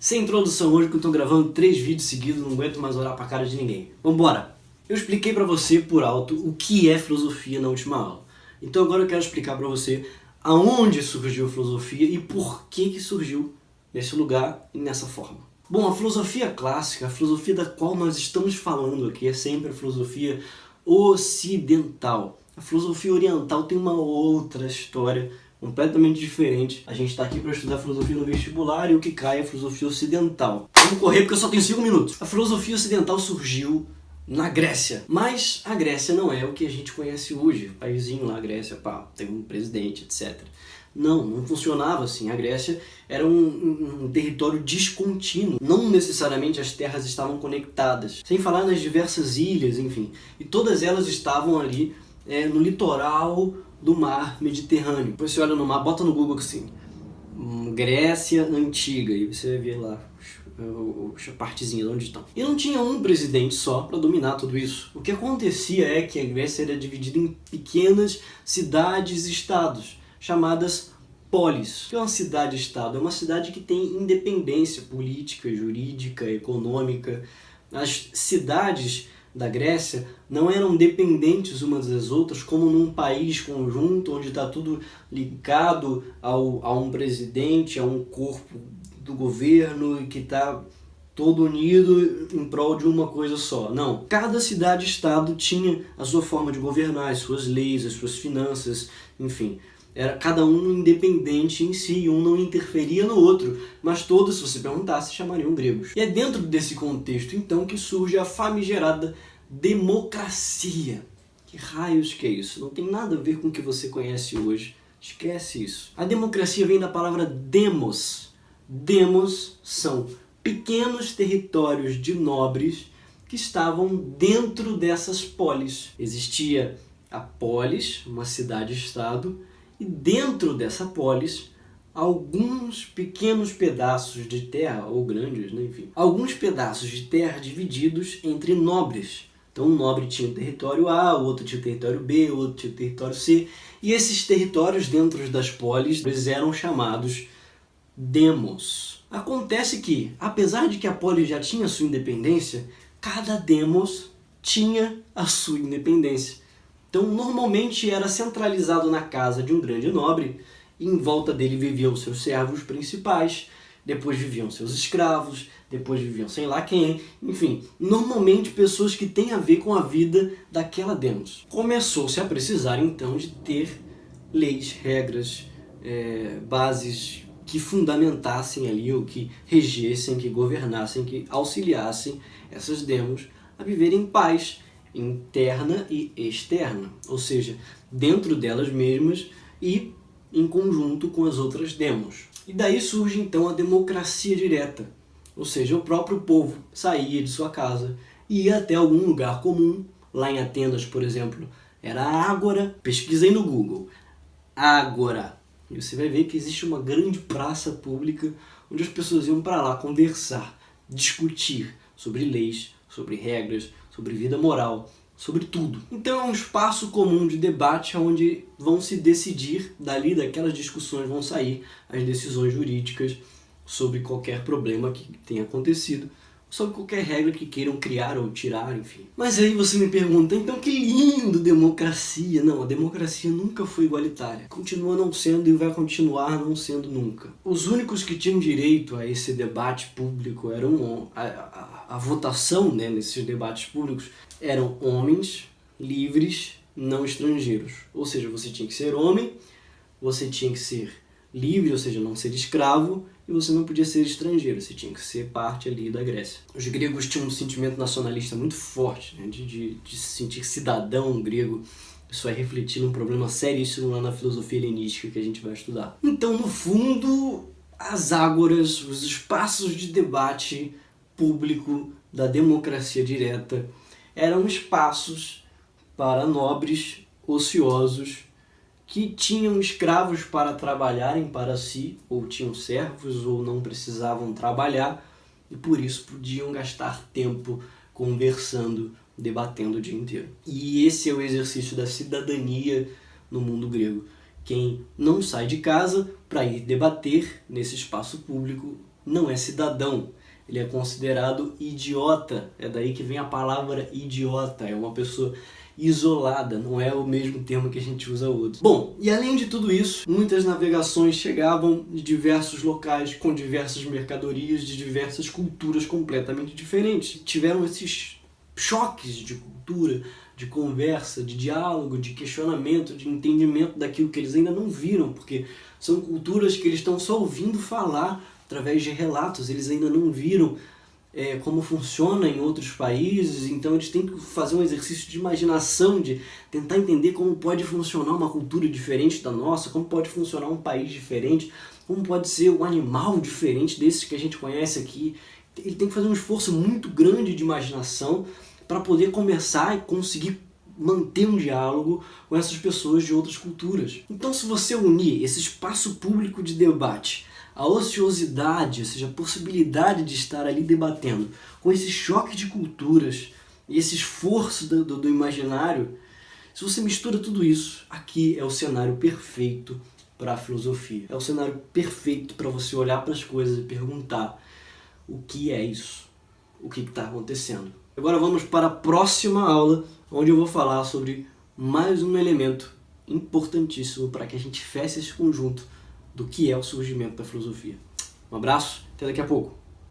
Sem introdução hoje que eu tô gravando 3 vídeos seguidos, não aguento mais olhar pra cara de ninguém. Vambora! Eu expliquei pra você por alto o que é filosofia na última aula. Então agora eu quero explicar pra você aonde surgiu a filosofia e por que surgiu nesse lugar e nessa forma. Bom, a filosofia clássica, a filosofia da qual nós estamos falando aqui, é sempre a filosofia ocidental. A filosofia oriental tem uma outra história completamente diferente. A gente está aqui para estudar filosofia no vestibular e o que cai é a filosofia ocidental. Vamos correr porque eu só tenho 5 minutos. A filosofia ocidental surgiu na Grécia, mas a Grécia não é o que a gente conhece hoje. O paísinho lá, a Grécia, pá, tem um presidente, etc. Não funcionava assim. A Grécia era um território descontínuo. Não necessariamente as terras estavam conectadas. Sem falar nas diversas ilhas, enfim. E todas elas estavam ali no litoral do mar Mediterrâneo. Depois você olha no mar, bota no Google assim, Grécia Antiga, e você vai ver lá a partezinha de onde estão. E não tinha um presidente só para dominar tudo isso. O que acontecia é que a Grécia era dividida em pequenas cidades-estados, chamadas polis. O que é uma cidade-estado? É uma cidade que tem independência política, jurídica, econômica. As cidades da Grécia não eram dependentes umas das outras, como num país conjunto, onde está tudo ligado a um presidente, a um corpo do governo, e que está todo unido em prol de uma coisa só. Não. Cada cidade-estado tinha a sua forma de governar, as suas leis, as suas finanças, enfim. Era cada um independente em si, um não interferia no outro, mas todos, se você perguntasse, chamariam gregos. E é dentro desse contexto, então, que surge a famigerada democracia. Que raios que é isso? Não tem nada a ver com o que você conhece hoje. Esquece isso. A democracia vem da palavra demos. Demos são pequenos territórios de nobres que estavam dentro dessas polis. Existia a polis, uma cidade-estado, e dentro dessa polis, alguns pequenos pedaços de terra, ou grandes, né, enfim, alguns pedaços de terra divididos entre nobres. Então um nobre tinha o território A, o outro tinha o território B, o outro tinha o território C, e esses territórios dentro das polis eles eram chamados demos. Acontece que, apesar de que a polis já tinha sua independência, cada demos tinha a sua independência. Então, normalmente era centralizado na casa de um grande nobre, e em volta dele viviam seus servos principais, depois viviam seus escravos, depois viviam sei lá quem, enfim, normalmente pessoas que têm a ver com a vida daquela demos. Começou-se a precisar, então, de ter leis, regras, bases que fundamentassem ali, ou que regessem, que governassem, que auxiliassem essas demos a viver em paz, interna e externa, ou seja, dentro delas mesmas e em conjunto com as outras demos. E daí surge então a democracia direta, ou seja, o próprio povo saía de sua casa e ia até algum lugar comum. Lá em Atenas, por exemplo, era a Ágora. Pesquisei no Google, Ágora, e você vai ver que existe uma grande praça pública onde as pessoas iam para lá conversar, discutir sobre leis, sobre regras, sobre vida moral, sobre tudo. Então é um espaço comum de debate onde vão se decidir, dali daquelas discussões vão sair as decisões jurídicas sobre qualquer problema que tenha acontecido, sobre qualquer regra que queiram criar ou tirar, enfim. Mas aí você me pergunta, então que lindo democracia. Não, a democracia nunca foi igualitária. Continua não sendo e vai continuar não sendo nunca. Os únicos que tinham direito a esse debate público eram a votação, né, nesses debates públicos eram homens livres, não estrangeiros. Ou seja, você tinha que ser homem, você tinha que ser livre, ou seja, não ser escravo, e você não podia ser estrangeiro, você tinha que ser parte ali da Grécia. Os gregos tinham um sentimento nacionalista muito forte, né, de se sentir cidadão grego. Isso vai refletir num problema seríssimo lá na filosofia helenística que a gente vai estudar. Então, no fundo, as ágoras, os espaços de debate público da democracia direta eram espaços para nobres ociosos que tinham escravos para trabalharem para si, ou tinham servos, ou não precisavam trabalhar, e por isso podiam gastar tempo conversando, debatendo o dia inteiro. E esse é o exercício da cidadania no mundo grego. Quem não sai de casa para ir debater nesse espaço público não é cidadão. Ele é considerado idiota. É daí que vem a palavra idiota. É uma pessoa isolada, não é o mesmo termo que a gente usa hoje. Bom, e além de tudo isso, muitas navegações chegavam de diversos locais, com diversas mercadorias, de diversas culturas completamente diferentes. Tiveram esses choques de cultura, de conversa, de diálogo, de questionamento, de entendimento daquilo que eles ainda não viram, porque são culturas que eles estão só ouvindo falar através de relatos, eles ainda não viram como funciona em outros países, então eles têm que fazer um exercício de imaginação, de tentar entender como pode funcionar uma cultura diferente da nossa, como pode funcionar um país diferente, como pode ser um animal diferente desses que a gente conhece aqui. Ele tem que fazer um esforço muito grande de imaginação para poder conversar e conseguir manter um diálogo com essas pessoas de outras culturas. Então, se você unir esse espaço público de debate, a ociosidade, ou seja, a possibilidade de estar ali debatendo, com esse choque de culturas e esse esforço do imaginário, se você mistura tudo isso, aqui é o cenário perfeito para a filosofia. É o cenário perfeito para você olhar para as coisas e perguntar: o que é isso? O que está acontecendo? Agora vamos para a próxima aula, onde eu vou falar sobre mais um elemento importantíssimo para que a gente feche esse conjunto do que é o surgimento da filosofia. Um abraço, até daqui a pouco.